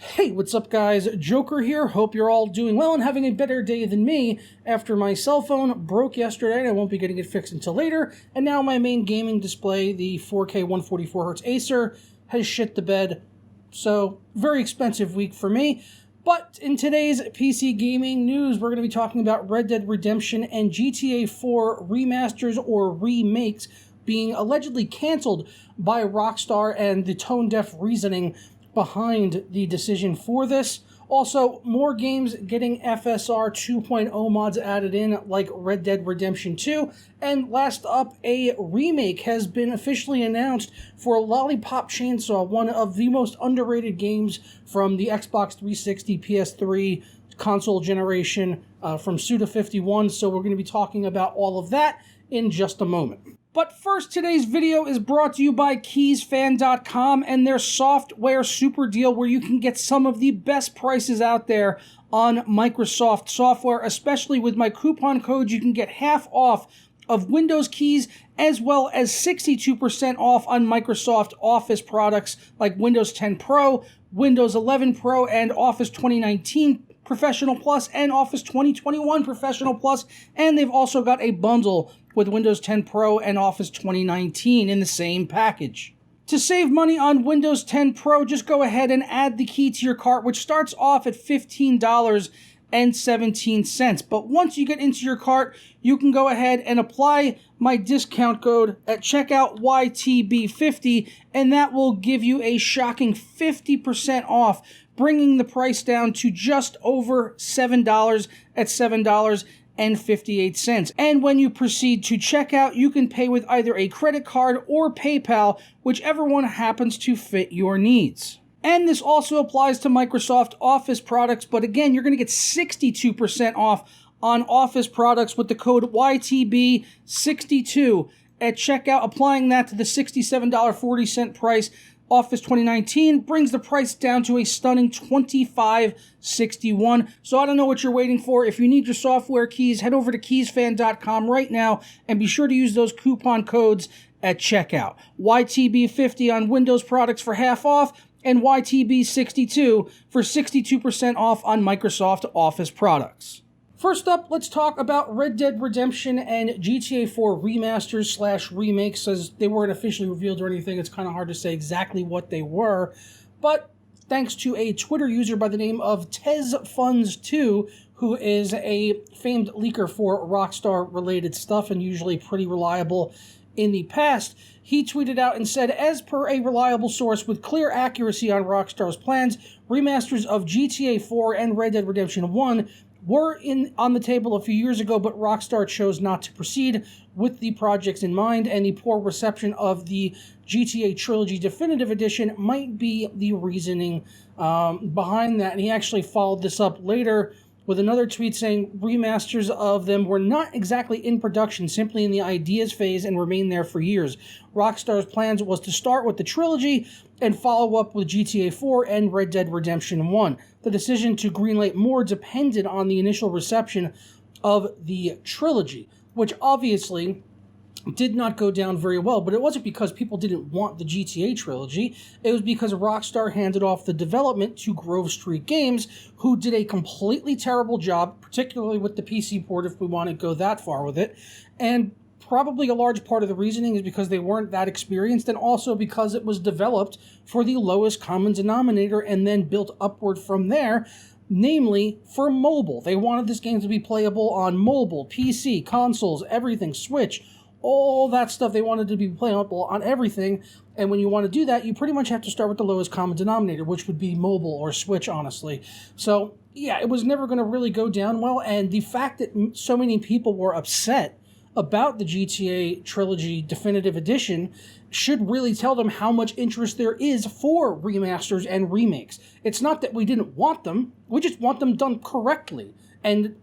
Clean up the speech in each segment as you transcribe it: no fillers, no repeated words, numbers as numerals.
Hey, what's up guys? Joker here. Hope you're all doing well and having a better day than me after my cell phone broke yesterday and I won't be getting it fixed until later, and now my main gaming display, the 4K 144Hz Acer, has shit the bed. So, very expensive week for me. But in today's PC gaming news, we're going to be talking about Red Dead Redemption and GTA 4 remasters or remakes being allegedly canceled by Rockstar and the tone-deaf reasoning behind the decision for this. Also, more games getting FSR 2.0 mods added in, like Red Dead Redemption 2. And last up, a remake has been officially announced for Lollipop Chainsaw, one of the most underrated games from the Xbox 360, PS3 console generation from Suda51. So we're going to be talking about all of that in just a moment. But first, today's video is brought to you by Keysfan.com and their software super deal where you can get some of the best prices out there on Microsoft software. Especially with my coupon code, you can get half off of Windows keys as well as 62% off on Microsoft Office products like Windows 10 Pro, Windows 11 Pro, and Office 2019 Professional Plus and Office 2021 Professional Plus. And they've also got a bundle with Windows 10 Pro and Office 2019 in the same package. To save money on Windows 10 Pro, just go ahead and add the key to your cart, which starts off at $15.17. But once you get into your cart, you can go ahead and apply my discount code at checkout YTB50, and that will give you a shocking 50% off, bringing the price down to just over $7 at $7.58. And when you proceed to checkout, you can pay with either a credit card or PayPal, whichever one happens to fit your needs. And this also applies to Microsoft Office products, but again, you're going to get 62% off on Office products with the code YTB62 at checkout. Applying that to the $67.40 price, Office 2019 brings the price down to a stunning $25.61. So I don't know what you're waiting for. If you need your software keys, head over to Keysfan.com right now and be sure to use those coupon codes at checkout. YTB50 on Windows products for half off and YTB62 for 62% off on Microsoft Office products. First up, let's talk about Red Dead Redemption and GTA 4 remasters / remakes. As they weren't officially revealed or anything, it's kind of hard to say exactly what they were. But thanks to a Twitter user by the name of TezFunds2, who is a famed leaker for Rockstar-related stuff and usually pretty reliable in the past, he tweeted out and said, as per a reliable source with clear accuracy on Rockstar's plans, remasters of GTA 4 and Red Dead Redemption 1 were on the table a few years ago, but Rockstar chose not to proceed with the projects in mind, and the poor reception of the GTA Trilogy Definitive Edition might be the reasoning behind that. And he actually followed this up later with another tweet saying remasters of them were not exactly in production, simply in the ideas phase, and remained there for years. Rockstar's plans was to start with the trilogy and follow up with GTA 4 and Red Dead Redemption 1. The decision to greenlight more depended on the initial reception of the trilogy, which obviously did not go down very well, but it wasn't because people didn't want the GTA trilogy. It was because Rockstar handed off the development to Grove Street Games, who did a completely terrible job, particularly with the PC port, if we want to go that far with it. And probably a large part of the reasoning is because they weren't that experienced, and also because it was developed for the lowest common denominator and then built upward from there, namely for mobile. They wanted this game to be playable on mobile, PC, consoles, everything, Switch, all that stuff. They wanted to be playable on everything, and when you want to do that, you pretty much have to start with the lowest common denominator, which would be mobile or Switch, honestly. So, yeah, it was never going to really go down well, and the fact that so many people were upset about the GTA Trilogy Definitive Edition should really tell them how much interest there is for remasters and remakes. It's not that we didn't want them, we just want them done correctly and,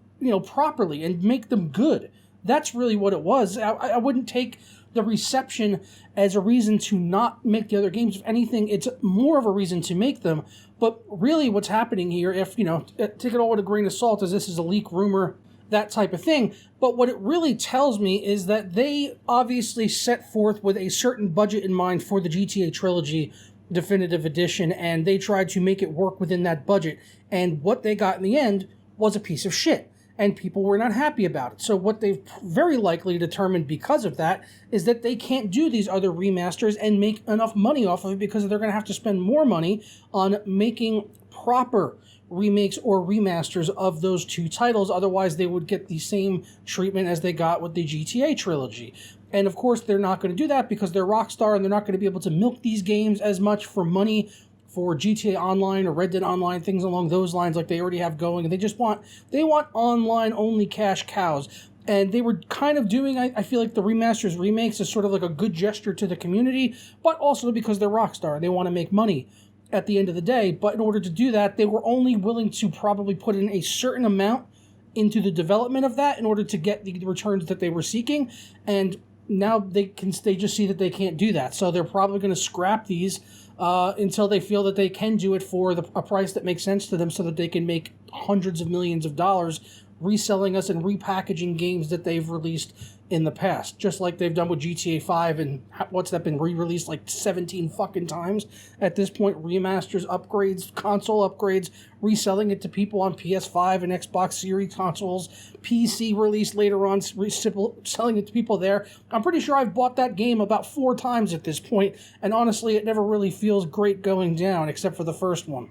properly, and make them good. That's really what it was. I wouldn't take the reception as a reason to not make the other games. If anything, it's more of a reason to make them. But really what's happening here, if, take it all with a grain of salt, as this is a leak, rumor, that type of thing. But what it really tells me is that they obviously set forth with a certain budget in mind for the GTA trilogy definitive edition, and they tried to make it work within that budget. And what they got in the end was a piece of shit. And people were not happy about it. So what they've very likely determined because of that is that they can't do these other remasters and make enough money off of it, because they're going to have to spend more money on making proper remakes or remasters of those two titles. Otherwise, they would get the same treatment as they got with the GTA trilogy. And of course, they're not going to do that because they're Rockstar, and they're not going to be able to milk these games as much for money for GTA Online or Red Dead Online, things along those lines, like they already have going. And they want online only cash cows. And they were kind of doing, I feel like, the remasters, remakes is sort of like a good gesture to the community, but also because they're Rockstar. They want to make money at the end of the day. But in order to do that, they were only willing to probably put in a certain amount into the development of that in order to get the returns that they were seeking. And now they just see that they can't do that. So they're probably going to scrap these until they feel that they can do it for a price that makes sense to them, so that they can make hundreds of millions of dollars reselling us and repackaging games that they've released in the past. Just like they've done with GTA 5, and what's that been re-released like 17 fucking times at this point. Remasters, upgrades, console upgrades, reselling it to people on PS5 and Xbox Series consoles, PC release later on, selling it to people there. I'm pretty sure I've bought that game about 4 times at this point, and honestly, it never really feels great going down, except for the first one.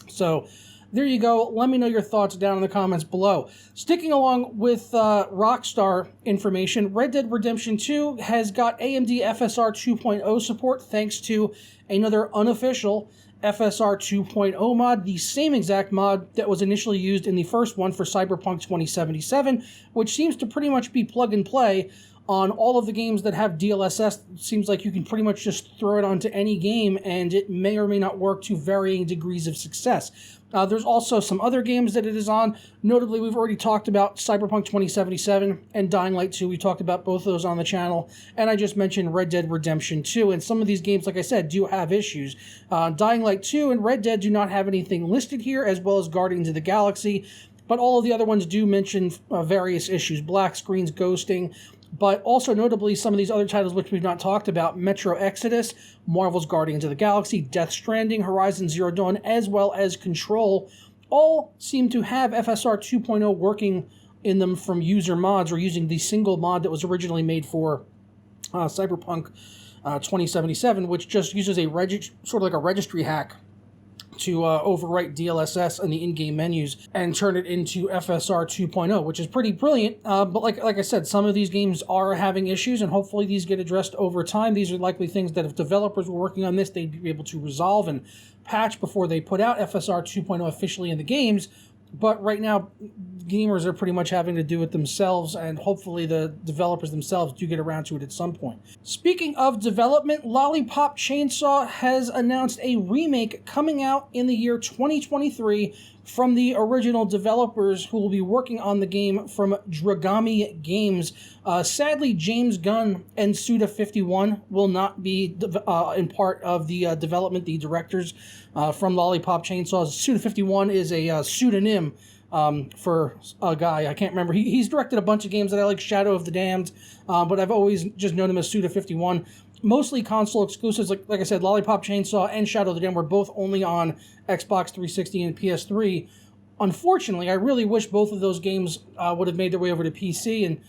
So there you go. Let me know your thoughts down in the comments below. Sticking along with Rockstar information, Red Dead Redemption 2 has got AMD FSR 2.0 support thanks to another unofficial FSR 2.0 mod, the same exact mod that was initially used in the first one for Cyberpunk 2077, which seems to pretty much be plug and play on all of the games that have DLSS. It seems like you can pretty much just throw it onto any game, and it may or may not work to varying degrees of success. There's also some other games that it is on. Notably, we've already talked about Cyberpunk 2077 and Dying Light 2. We talked about both of those on the channel. And I just mentioned Red Dead Redemption 2. And some of these games, like I said, do have issues. Dying Light 2 and Red Dead do not have anything listed here, as well as Guardians of the Galaxy. But all of the other ones do mention various issues. Black screens, ghosting. But also notably, some of these other titles which we've not talked about, Metro Exodus, Marvel's Guardians of the Galaxy, Death Stranding, Horizon Zero Dawn, as well as Control, all seem to have FSR 2.0 working in them from user mods, or using the single mod that was originally made for Cyberpunk 2077, which just uses a sort of like a registry hack to overwrite DLSS in the in-game menus and turn it into FSR 2.0, which is pretty brilliant. But like I said, some of these games are having issues, and hopefully these get addressed over time. These are likely things that if developers were working on this, they'd be able to resolve and patch before they put out FSR 2.0 officially in the games. But right now, gamers are pretty much having to do it themselves, and hopefully the developers themselves do get around to it at some point. Speaking of development, Lollipop Chainsaw has announced a remake coming out in the year 2023 from the original developers who will be working on the game from Dragami Games. Sadly, James Gunn and Suda51 will not be in part of the development, the directors from Lollipop Chainsaw. Suda51 is a pseudonym for a guy. I can't remember. He's directed a bunch of games that I like, Shadow of the Damned, but I've always just known him as Suda51. Mostly console exclusives, like I said, Lollipop Chainsaw and Shadow of the Damned were both only on Xbox 360 and PS3. Unfortunately, I really wish both of those games would have made their way over to PC and,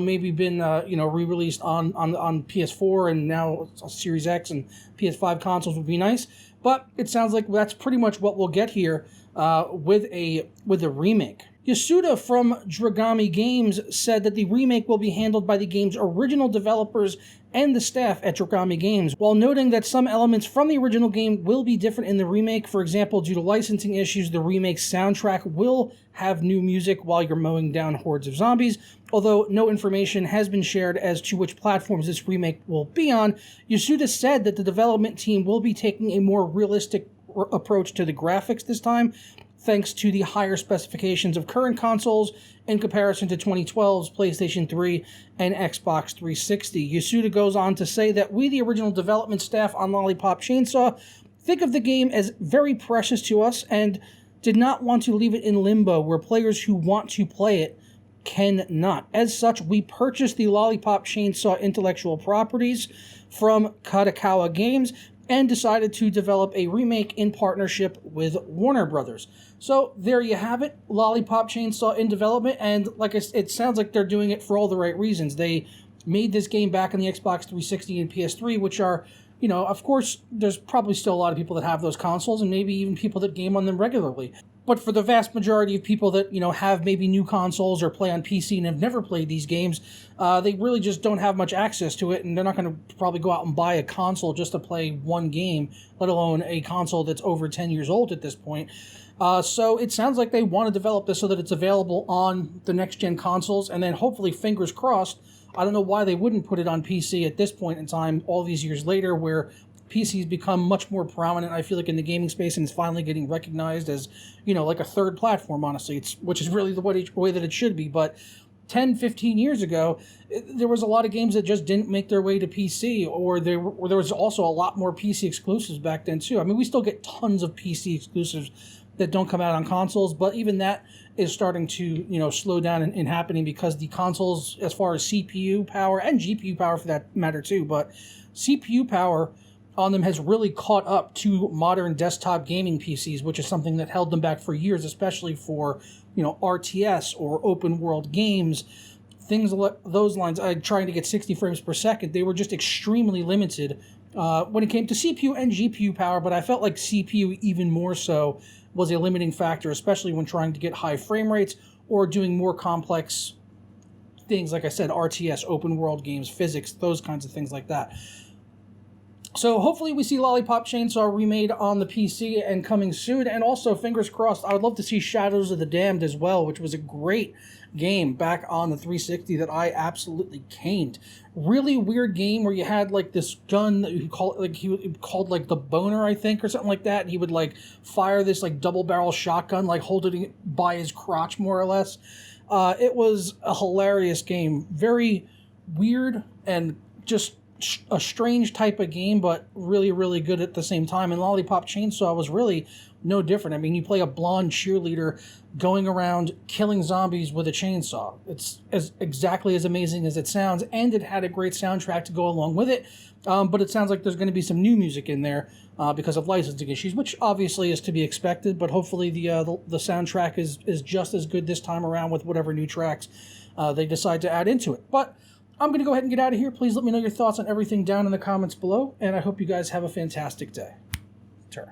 maybe been, re-released on PS4 and now Series X and PS5 consoles would be nice. But it sounds like that's pretty much what we'll get here with a remake. Yasuda from Dragami Games said that the remake will be handled by the game's original developers and the staff at Dragami Games, while noting that some elements from the original game will be different in the remake. For example, due to licensing issues, the remake's soundtrack will have new music while you're mowing down hordes of zombies. Although no information has been shared as to which platforms this remake will be on, Yasuda said that the development team will be taking a more realistic approach to the graphics this time, thanks to the higher specifications of current consoles in comparison to 2012's PlayStation 3 and Xbox 360. Yasuda goes on to say that we, the original development staff on Lollipop Chainsaw, think of the game as very precious to us and did not want to leave it in limbo where players who want to play it cannot. As such, we purchased the Lollipop Chainsaw intellectual properties from Kadokawa Games and decided to develop a remake in partnership with Warner Brothers. So there you have it, Lollipop Chainsaw in development, and like it sounds like they're doing it for all the right reasons. They made this game back on the Xbox 360 and PS3, which are, you know, of course, there's probably still a lot of people that have those consoles, and maybe even people that game on them regularly. But for the vast majority of people that, you know, have maybe new consoles or play on PC and have never played these games, they really just don't have much access to it, and they're not going to probably go out and buy a console just to play one game, let alone a console that's over 10 years old at this point. So it sounds like they want to develop this so that it's available on the next-gen consoles, and then hopefully, fingers crossed, I don't know why they wouldn't put it on PC at this point in time, all these years later, where PC's become much more prominent, I feel like, in the gaming space, and it's finally getting recognized as, you know, like a third platform, honestly, which is really the way that it should be. But 10, 15 years ago, there was a lot of games that just didn't make their way to PC, or there was also a lot more PC exclusives back then, too. I mean, we still get tons of PC exclusives that don't come out on consoles, but even that is starting to, you know, slow down in happening because the consoles, as far as CPU power and GPU power for that matter too, but CPU power on them has really caught up to modern desktop gaming PCs, which is something that held them back for years, especially for, you know, RTS or open world games, things along those lines. Trying to get 60 frames per second, they were just extremely limited when it came to CPU and GPU power, but I felt like CPU even more so was a limiting factor, especially when trying to get high frame rates or doing more complex things, like I said, RTS, open world games, physics, those kinds of things like that. So hopefully we see Lollipop Chainsaw remade on the PC and coming soon, and also, fingers crossed, I would love to see Shadows of the Damned as well, which was a great game back on the 360 that I absolutely caned. Really weird game where you had like this gun that he called like the Boner, I think, or something like that, and he would like fire this like double barrel shotgun, like holding it by his crotch more or less. It was a hilarious game, very weird and just a strange type of game, but really, really good at the same time. And Lollipop Chainsaw was really no different. I mean, you play a blonde cheerleader going around killing zombies with a chainsaw. It's exactly as amazing as it sounds, and it had a great soundtrack to go along with it. But it sounds like there's going to be some new music in there because of licensing issues, which obviously is to be expected. But hopefully the soundtrack is just as good this time around with whatever new tracks they decide to add into it. But I'm going to go ahead and get out of here. Please let me know your thoughts on everything down in the comments below, and I hope you guys have a fantastic day. Turn.